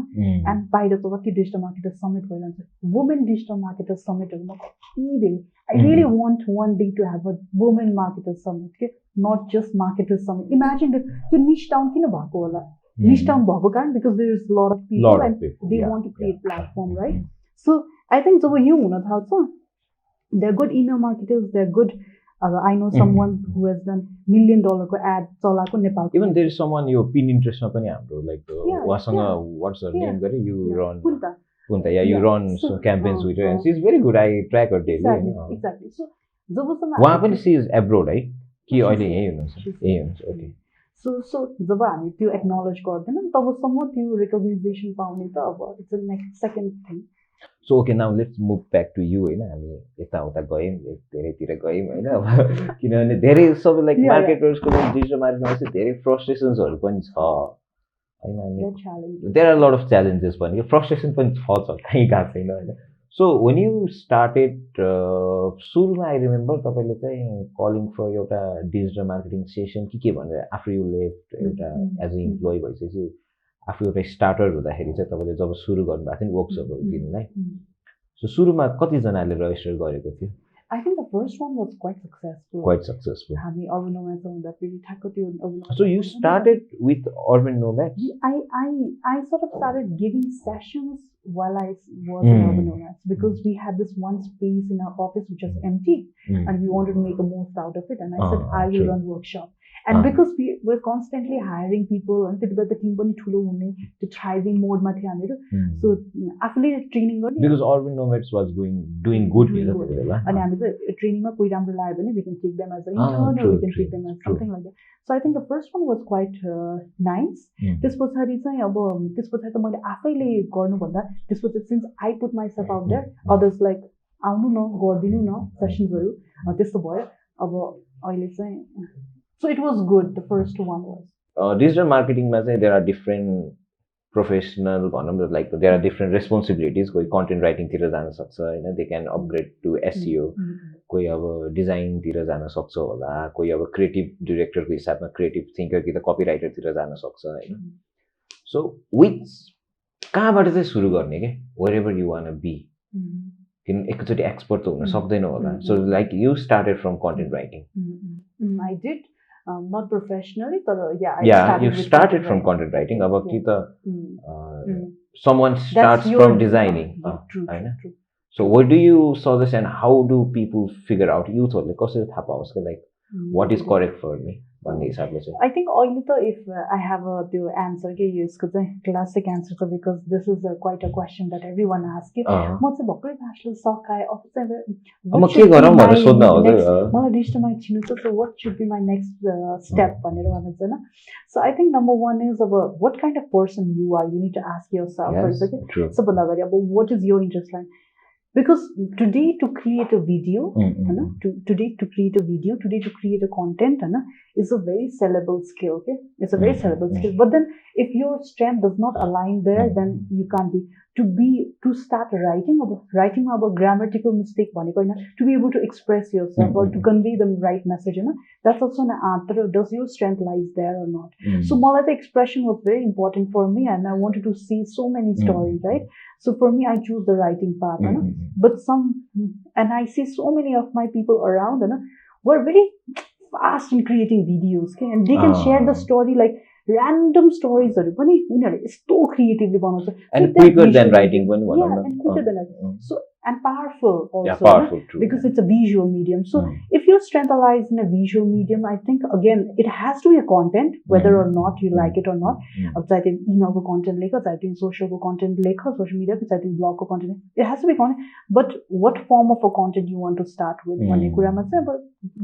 end बाहिरको कति डिजिटल मार्केटर समिट भइरहन्छ women digital marketer समिटहरुमा कति धेरै I really want one day to have a women marketer summit के not just marketer summit imagine त्यो niche town किन भएको होला niche town भएको कारण because there is a lot of people and they want to create platform right so I think जब यो हुन थाल्छ they're good email marketers they're good I know someone who has done $1 million ad चलाको नेपालको Even there is someone यो पिन इन्ट्रेस्टमा पनि हाम्रो like Yeah, उहाँसँग yeah, what's her yeah, name गरे you yeah. run Punta. Punta, yeah, you Yeah. run So, some campaigns with her and she's very good. I track her daily. Exactly, होइन. exactly. So जबसम्म उहाँ पनि she is abroad है कि she's अहिले here. यही हुनुहुन्छ She's यही here. हुनुहुन्छ ओके So जब हामी त्यो एक्नोलेज गर्दैनौँ तबसम्म त्यो रिकग्नाइजेसन पाउने त अब it's a next second thing so okay now let's move back to you होइन हामी यताउता गयौँ धेरैतिर गयौँ होइन अब किनभने धेरै सबै लाइक Yeah, yeah. मार्केटर्सको लागि डिजिटल मार्केटिङमा चाहिँ धेरै फ्रस्ट्रेसन्सहरू पनि छ होइन अनि They're challenging. There are lot of challenges पनि फ्रस्ट्रेसन पनि छ कहीँ गएको छैन होइन सो वेन यु स्टार्टेड सुरुमा आई रिमेम्बर तपाईँले चाहिँ कलिङ फर एउटा डिजिटल मार्केटिङ सेसन के भनेर आफू यु लेफ्ट एउटा एज अ इम्प्लोइ भइसकेपछि आफू एउटा स्टार्टर हुँदाखेरि चाहिँ तपाईँले जब सुरु गर्नुभएको थियो नि वर्कसपहरू दिनलाई सो सुरुमा कतिजनाले रजिस्टर गरेको थियो I think the first one was quite successful. Quite successful. हामी urban nomads हुँदाखेरि ठ्याक्क त्यो urban nomads So you started with urban nomads? I sort of started giving sessions while I was in urban nomads because we had this one space in our office which was empty and we wanted to make the most out of it and I said I will run workshop. And because we were constantly hiring people and the team पनि ठुलो हुने त्यो thriving mode मा थियो हामीहरू so आफूले training गर्ने Because urban nomads was doing good अनि हामी चाहिँ ट्रेनिङमा कोही राम्रो लाग्यो भने we can take them as an intern or we can take them as something like that. So I think the first one was quite nice. त्यस पछाडि चाहिँ अब त्यस पछाडि त मैले आफैले गर्नुभन्दा त्यसपछि since I put myself out there others like आउनु न गरिदिनु न सेसन्सहरू त्यस्तो भयो अब अहिले चाहिँ So it was good. The first one was. Digital marketing, there are different professional, like there are different responsibilities. कोही content writing तिर जान सक्छ हैन they can upgrade to SEO. कोही अब डिजाइन तिर जान सक्छ होला कोही अब क्रिएटिभ डाइरेक्टरको हिसाबमा क्रिएटिभ थिंकर कि त कपिराइटर तिर जान सक्छ हैन सो which कहाँबाट चाहिँ सुरु गर्ने के wherever you want to be किन एकचोटी एक्सपर्ट त हुन सक्दैन होला so like you started from content writing I did not professionally but you started from content writing अब कि त someone starts from designing Hahn so what do you suggest and how do people figure out youthहरुले कसरी थाहा पाओस् के like what is correct for me भन्ने हिसाबले चाहिँ I think अहिले त if I have त्यो answer के यसको चाहिँ classic answer छ because this is quite a question that everyone asks म चाहिँ भर्खरै bachelor सकाए अब चाहिँ म के गरौँ भनेर सोध्न हो मलाई डिजिटलमा छिनु छ so what should be my next step भनेर भन्नुहुन्छ हैन so I think number one is about what kind of person you are you need to ask yourself सबभन्दा अगाडि अब what is your interest line because today to create a video today to create a content is a very sellable skill okay it's a very sellable skill but then if your strength does not align there then you can't be to start writing about grammatical mistake bhaneko Hahn to be able to express yourself or to convey the right message that's also an answer does your strength lies there or not so मलाई the expression was very important for me and I wanted to see so many stories right so for me I choose the writing path but and I see so many of my people around who are very fast in creating videos okay and they can share the story like random stories haru pani unhare yesto creatively banaउँछ and quicker than writing पनि भनौं न and quicker than writing so and powerful also powerful true because it's a visual medium so if your strength lies in a visual medium I think again it has to be a content whether or not you like it or not अब चाहे त्यो email को content लेख चाहे त्यो social को content लेख social media को चाहे त्यो blog को content it has to be content but what form of a content you want to start with भन्ने कुरामा चाहिँ अब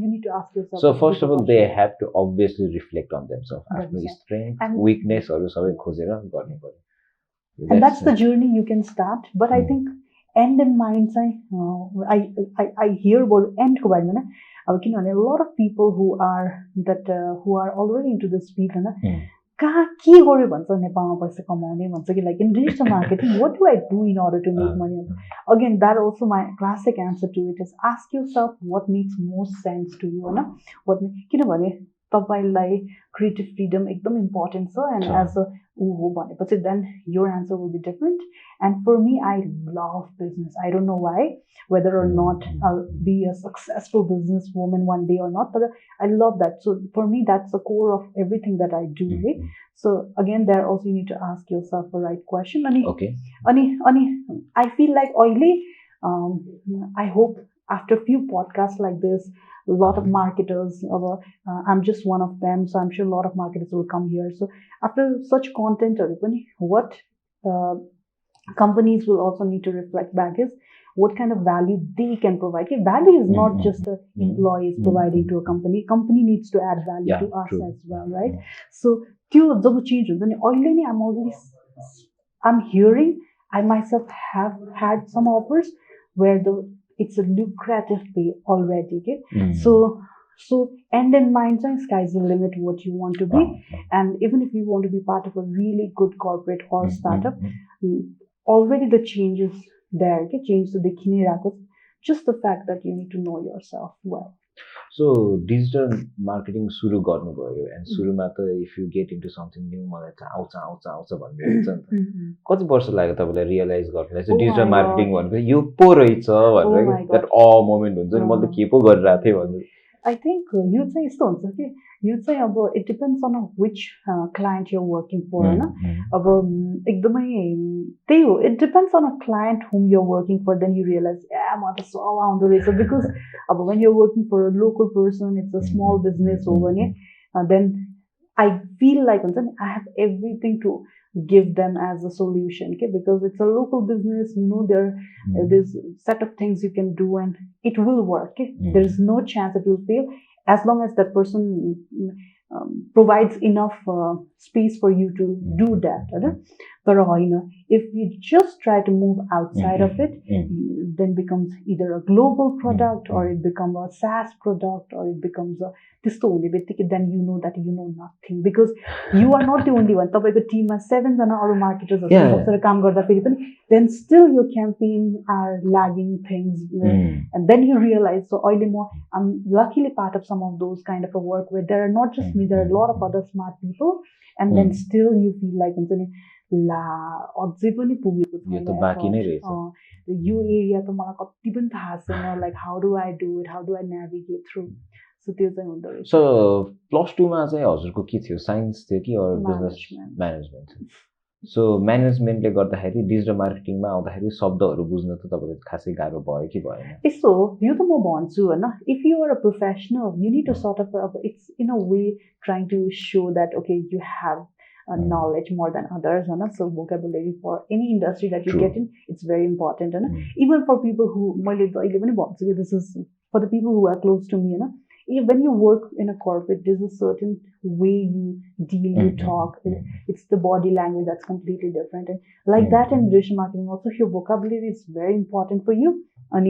you need to ask yourself so first of all they have to obviously reflect on themselves आफ्नो strength weakness हरु सबै खोजेर गर्ने पर्यो and that's the journey you can start but I think end in mind चाहिँ I hear about end को बारेमा न अब किनभने a lot of people who are already into this field हैन कहाँ के गर्यो भन्छ नेपालमा पैसा कमाउने भन्छ कि like in digital marketing what do I do in order to make money again that also my classic answer to it is ask yourself what makes most sense to you Hahn what किनभने तपाईलाई creative freedom एकदम important छ and as a हो भनेपछि then your answer will be different and for me I love business I don't know why whether or not I'll be a successful businesswoman one day or not but I love that so for me that's the core of everything that I do right? So again there also you need to ask yourself the right question ani I feel like oily I hope after few podcasts like this a lot of marketers, I'm just one of them, so I'm sure a lot of marketers will come here. So after such content, what companies will also need to reflect back is what kind of value they can provide. Value is not just the employees providing to a company. Company needs to add value to us as well, right? So त्यो जब change हुन्छ नि अहिले नै I'm hearing, I myself have had some offers where it's a lucrative pay already. Okay, so end in mind, sky's the limit what you want to be, and even if you want to be part of a really good corporate or startup, already the changes there. Okay, change to the just the fact that you need to know yourself well. So digital marketing सुरु गर्नुभयो and सुरुमा त if you get into something new मलाई चाहिँ आउँछ भन्ने हुन्छ नि त कति वर्ष लाग्यो तपाईलाई रियलाइज गर्नलाई चाहिँ डिजिटल मार्केटिङ भनेको यो पो रहेछ भनेर that awe moment हुन्छ नि मैले त के पो गरिरहेको थिएँ भन्ने I think you say यस्तो हुन्छ कि you say it depends on which client you're working for हैन अब एकदमै त्यही हो it depends on a client whom you're working for, then you realize म त सब आउँदो रहेछ because अब when you're working for a local person, it's a small business हो भने then I feel like I have everything to give them as a solution, okay? Because it's a local business, there's a set of things you can do and it will work. Okay? There is no chance it will fail as long as that person provides enough space for you to do that. But if you just try to move outside of it, then becomes either a global product or it becomes a SaaS product or it becomes a then you know that you know nothing because you are not the only one. The team has 7 other marketers then still your campaign are lagging things and then you realize so I'm luckily part of some of those kind of a work where there are not just me, there are a lot of other smart people and then still you feel like अझै पनि पुगेको छैन यो area त मलाई कति पनि थाहा छैन like how do I do it, how do I navigate through, so त्यो चाहिँ हुँदो रहेछ. So प्लस 2 मा चाहिँ हजुरको के थियो, साइन्स थियो कि अर बिजनेस म्यानेजमेन्ट? सो म्यानेजमेन्टले गर्दाखेरि डिजिटल मार्केटिङमा आउँदाखेरि शब्दहरू बुझ्न त तपाईलाई खासै गाह्रो भयो कि भएन? यसो यो त म भन्छु हैन, if you are a professional you need to sort of it's in a way trying to show that okay you have knowledge more than others, so vocabulary for any industry that you get in, it's very important. Even for people who, this is for the people who are close to me, when you work in a corporate, there's a certain way you deal, you talk, it's the body language that's completely different, and like that in digital marketing also your vocabulary is very important for you. And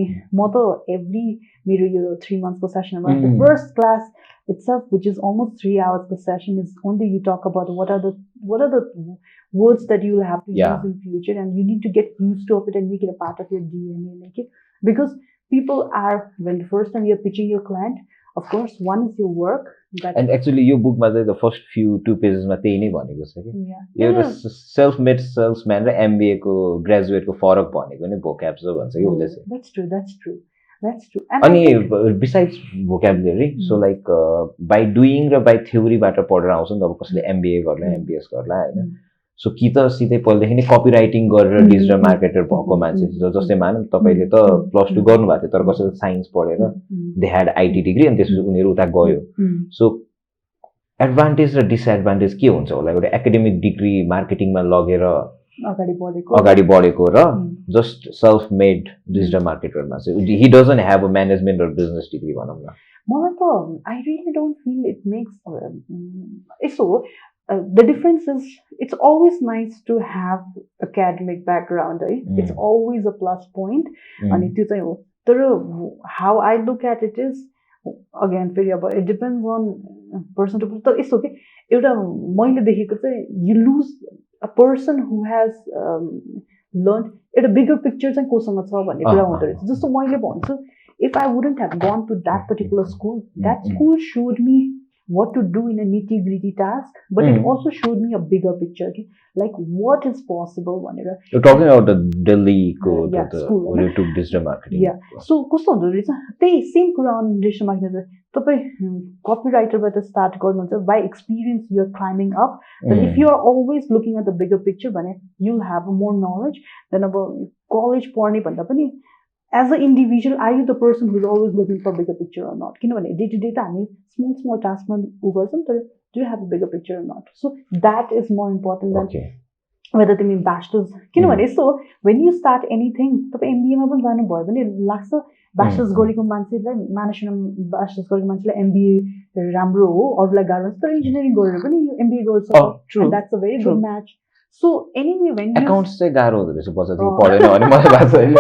every मेरो 3 months per session, the first class itself, which is almost 3 hours per session, is only you talk about what are the words that you will have to use in future, and you need to get used to it and make it a part of your DNA. Because people are, when the first time you're pitching your client, of course one is your work, and actually your book ma the first few 2 pages ma त्यही नै भनेको छ कि यो self made salesman र MBA को graduate को फरक भनेको नि भोक्याब्स हो भन्छ कि उले चाहिँ. That's true. अनि besides vocabulary, so like by doing raw by theory बाट पढेर आउँछ नि त, अब कसले MBA गर्ला MBS गर्ला हैन, सो कि त सिधै पहिलेदेखि नै कपी राइटिङ गरेर डिजिटल मार्केटर भएको मान्छे जस्तै मानौँ तपाईले त प्लस 2 गर्नु भएको थियो तर कसैले साइन्स पढेर दे ह्याड IT डिग्री अनि त्यसपछि उनीहरु उता गयो. सो एडभान्टेज र डिसएडभान्टेज के हुन्छ होला एउटा एकाडेमिक डिग्री मार्केटिङमा लगेर अगाडि बढेको र जस्ट सेल्फ मेड डिजिटल मार्केटरमा चाहिँ he doesn't have a management or business degree भनौँ न. मलाई त I really don't feel it makes so the difference is it's always nice to have academic background, it's always a plus point. अनि त्यो चाहिँ हो, तर how I look at it is again it depends on person to person. It's okay, एउटा मैले देखेको चाहिँ you lose a person who has learned at a bigger picture चाहिँ कोसँग छ भन्ने कुरा हुँदो रहेछ. जस्तो मैले भन्छु, if I wouldn't have gone to that particular school, that school showed me what to do in a nitty-gritty task, but it also showed me a bigger picture, like what is possible. You're talking about the Delhi school where you took digital marketing. So कस्तो हुँदो रहेछ त्यही same कुरा on digital marketing. तपाईं कपीराइटरबाट start गर्नुहुन्छ, by experience you're climbing up, but if you are always looking at the bigger picture भने you'll have more knowledge. Then अब college पढ्ने भन्दा पनि as an individual, are you the person who's always looking for bigger picture or not? Day to day, small tasks, do you have a bigger picture or not? So that is more important than Okay. whether तिमी bachelors किनभने so when you start anything तपाईँ एमबिएमा पनि जानुभयो भने लाग्छ bachelors गरेको मान्छेलाई मानसिक ब्याचलर्स गरेको मान्छेलाई एमबिए राम्रो हो अरूलाई गाह्रो हुन्छ तर इन्जिनियरिङ गरेर पनि एमबिए गर्छ that's a very good match so anyway when accounts चाहिँ गाह्रो हुँदो रहेछ बच्चादेखि पढेन भने मलाई भएको छैन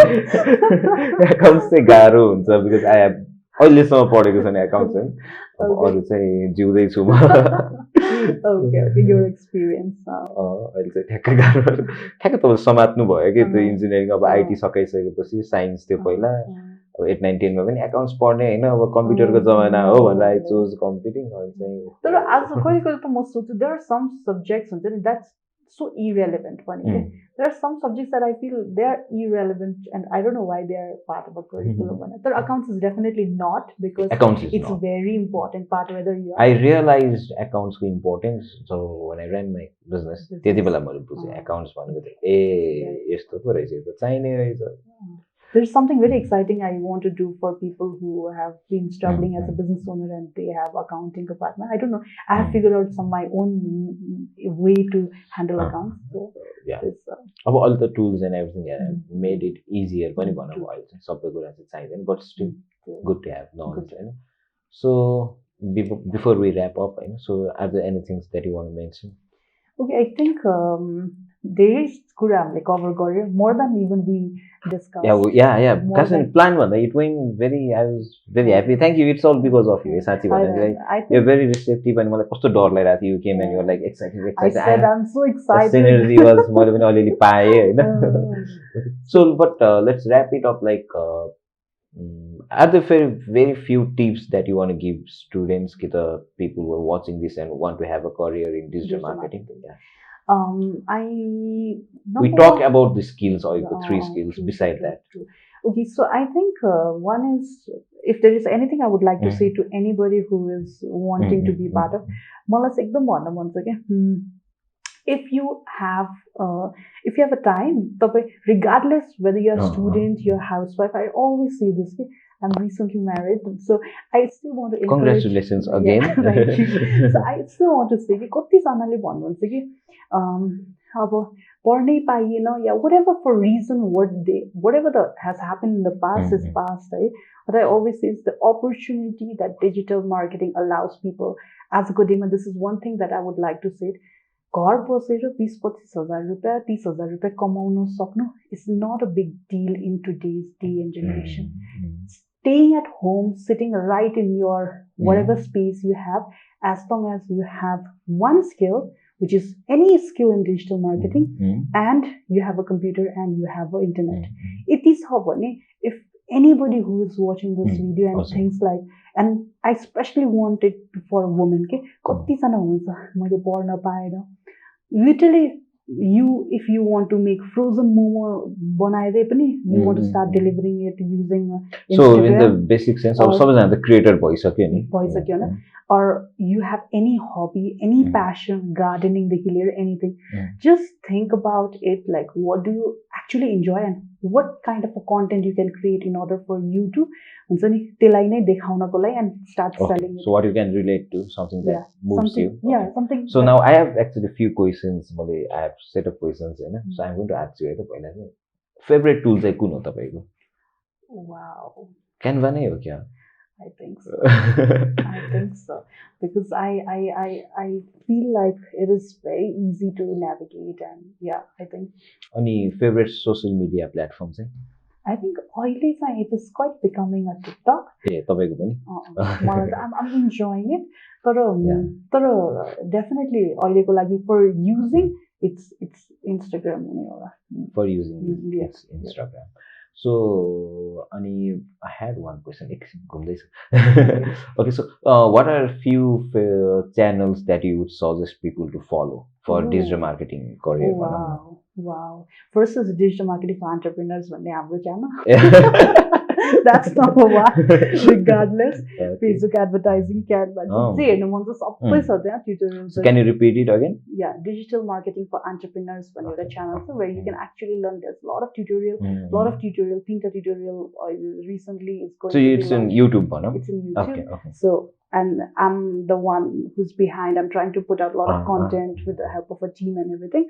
एकाउन्ट्स चाहिँ गाह्रो हुन्छ बिकज आई हेभ अहिलेसम्म पढेको छैन एकाउन्ट्स होइन अब अरू चाहिँ जिउँदैछु म okay your experience अहिले चाहिँ ठ्याक्कै गाह्रो ठ्याक्कै तपाईँ समात्नु भयो कि त्यो इन्जिनियरिङ अब आइटी सकाइसकेपछि साइन्स थियो पहिला अब 8, 9, 10 मा पनि एकाउन्ट्स पढ्ने होइन अब कम्प्युटरको जमाना हो भनेर आई चोज कम्प्युटिङ अहिले चाहिँ तर आज कहिले कहिले त म सोच्छु देयर आर सम सब्जेक्ट्स हुन्छ नि द्याट्स so irrelevant पनि there are some subjects that I feel they are irrelevant and I don't know why they are part of a curriculum but accounts is definitely not because it's a very important part whether you I realized accounts ko importance so when I ran my business त्यति बेला मैले बुझेँ accounts भनेको त ए यस्तो पो रहेछ त चाहिने रहेछ there's something very exciting I want to do for people who have been struggling as a business owner and they have accounting department. I don't know. I have figured out my own way to handle accounts. So yeah. अब all the tools and everything made it easier पनि भन्नु भयो चाहिँ सबै कुरा चाहिँ चाहिँदैन but still good to have knowledge होइन. So before we wrap up होइन so are there any things that you want to mention? Okay, I think धेरै कुरा हामीले कभर गर्यो more than even we discussed. Yeah. Because plan भन्दा it went very. I was very happy. Thank you. It's all because of you. साँच्ची भन्दा you're very receptive अनि मलाई कस्तो डर लागिरहेको थियो. You came and you're like excited. I said I'm so excited. Synergy was मैले पनि अलिअलि पाएँ होइन. So but let's wrap it up like. Are there very few tips that you want to give students, the people who are watching this and want to have a career in digital marketing? Yeah. We talk about the skills or the 3 skills beside that. Okay, so I think one is if there is anything I would like to say to anybody who is wanting to be part of, मलाई चाहिँ एकदम भन्न मन छ के if you have a time, regardless whether you're a student, you're a housewife, I always say this. I'm recently married, so I still want to encourage. Congratulations again. Yeah, thank you. So I still want to say कि कतिजनाले भन्नुहुन्छ कि अब पढ्नै पाइएन या whatever for reason whatever that has happened in the past is past, right? But I always say it's the opportunity that digital marketing allows people. As a Godima, this is one thing that I would like to say. घर बसेर 20-25 हजार रुपियाँ 30 हजार रुपियाँ कमाउन सक्नु is not a big deal in today's day and generation. Staying at home, sitting right in your whatever space you have, as long as you have one skill, which is any skill in digital marketing, and you have a computer and you have an internet. It is how if anybody who is watching this video and things like, and I especially want it for women, कतिजना हुनुहुन्छ मैले पढ्न पाएन literally if you want to make frozen momo बनाएरै पनि you want to start delivering it using Instagram. So in the basic sense अब सबैजना त creator भइसक्यो नि or you have any hobby, any passion, gardening, anything, just think about it like what do you actually enjoy and what kind of a content you can create in order for you to and start selling it. So what you can relate to, something that moves you. Yeah, something. So now I have actually a few questions. I have set of questions, so I'm going to ask you. Favorite tools चाहिँ कुन हो तपाईको? Wow. Canva नै हो क्या? I think so. I think so because I feel like it is very easy to navigate and yeah, I think. Any favorite social media platforms? I think it is quite becoming a TikTok. Yeah, तपाईको पनि. I'm enjoying it. But definitely अहिलेको लागि for using it's Instagram नै होला. For using it's Instagram. So, I had one question. Okay, so what are a few channels that you would suggest people to follow for digital marketing career? Wow. First is Digital Marketing for Entrepreneurs, our channel. That's number one. Regardless, Okay. Facebook advertising, Canva. Oh. जे हेर्नु मन छ सबै छ त्यहाँ tutorials. So can you repeat it again? Yeah, digital marketing for entrepreneurs भन्ने एउटा channel छ where you can actually learn. There's a lot of tutorial, tinta tutorial recently is going So to be it's in launched. YouTube, no? It's in YouTube. Okay. So, and I'm the one who's behind. I'm trying to put out a lot of content with the help of a team and everything.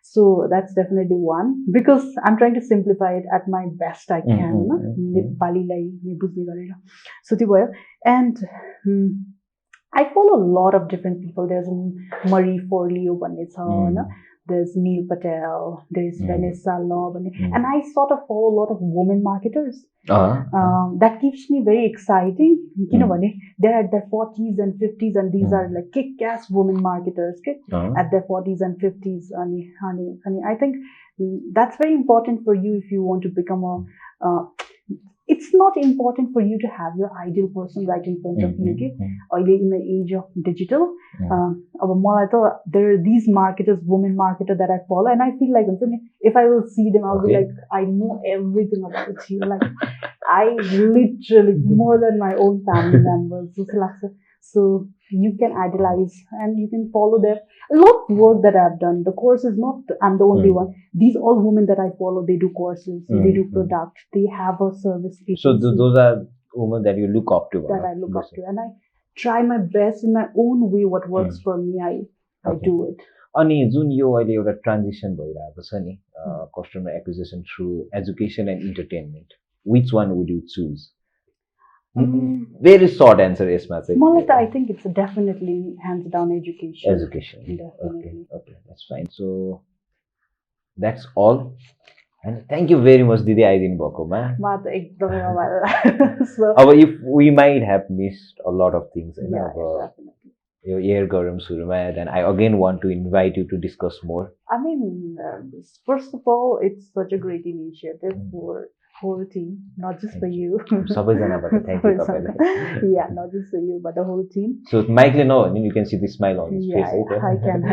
So that's definitely one, because I'm trying to simplify it at my best I can. नेपालीलाई नै बुझ्ने गरेर. So त्यो भयो. And I follow a lot of different people. There's Marie Forleo भन्ने छ हैन. There's Neil Patel, there's Vanessa Law, and I sort of follow a lot of women marketers. That keeps me very exciting. किनभने they're at their 40s and 50s, and these are like kick-ass women marketers at their 40s and 50s. And I think that's very important for you if you want to become a. It's not important for you to have your ideal person right in front of you. In the age of digital, there are these marketers, women marketer that I follow, and I feel like if I will see them, I'll be like, I know everything about you. Like, I literally more than my own family members. So you can idolize and you can follow them. A lot of work that I've done. The course is not, I'm the only one. These all women that I follow, they do courses, they do product, they have a service. So those are women that you look up to. That I look up to. And I try my best in my own way. What works for me, I do it. अनि जुन यो अहिले एउटा transition भइरहेको छ नि customer acquisition through education end entertainment, which one would you choose? Very short answer यसमा चाहिँ. मलाई त I think it's definitely hands down education. Okay, that's fine. So that's all. And thank you very much दिदी आइदिनु भएकोमा. म त एकदमै रमाइलो. So अब if we might have missed a lot of things हैन अब यो एयर गरौँ सुरुमा, then I again want to invite you to discuss more. I mean, first of all, it's such a great initiative for whole team, not just for you. सबैजनाबाट thank you तपाईलाई. Yeah, not just for you, but the whole team. So Mike no, you can see the smile on his face. Yeah, I can.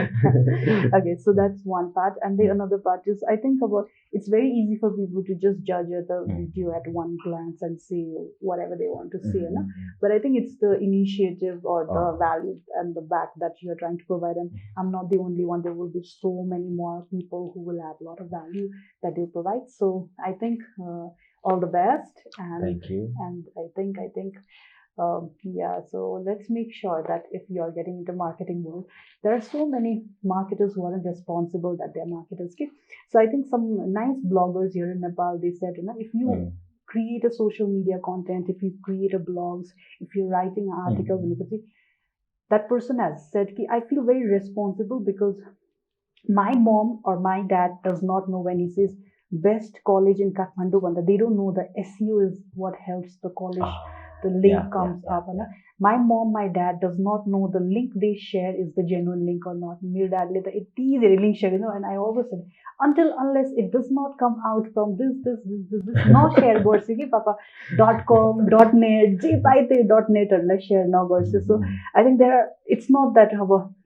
Okay, so that's one part, and the another part is I think about it's very easy for people to just judge the video at one glance and say whatever they want to say, but I think it's the initiative or the value and the back that you are trying to provide, and I'm not the only one. There will be so many more people who will add a lot of value that they provide. So I think all the best, and thank you. And I think yeah, so let's make sure that if you're getting into marketing world, there are so many marketers who aren't responsible that they're marketers. So I think some nice bloggers here in Nepal, they said, if you create a social media content, if you create a blogs, if you're writing an article, that person has said, I feel very responsible because my mom or my dad does not know when he says best college in Kathmandu, they don't know the SEO is what helps the college. The link comes up. My mom, my dad does not know the link they share is the genuine link or not. My dad link share, and I always said, unless it does not come out from this, no share gorsi papa .com, .net, .net unless share no gorsi. So I think it's not that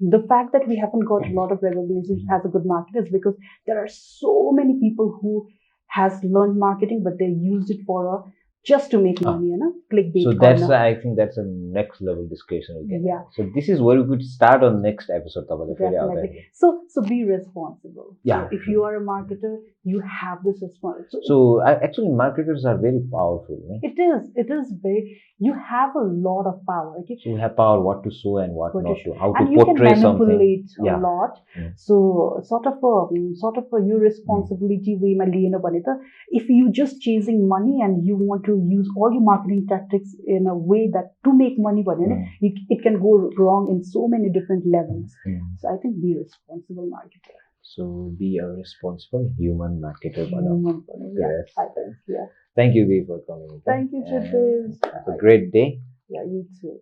the fact that we haven't got a lot of recognition as a good marketer is because there are so many people who has learned marketing, but they used it for just to make money, clickbait. So that's I think that's a next level discussion again. Yeah. So this is where we could start on next episode. Definitely. So be responsible. Yeah. So if you are a marketer, you have this responsibility. So actually, marketers are very powerful. Right? It is very. You have a lot of power. Okay? So you have power what to show and what not to, how and to portray something. And you can manipulate a lot. So sort of a your responsibility way if you just chasing money and you want to use all your marketing tactics in a way that to make money, it can go wrong in so many different levels. So I think be a responsible marketer. So be a responsible human marketer. Yes, I think, yeah. Thank you, Dee, for coming. Thank you, Shweta. Have a great day. Yeah, you too.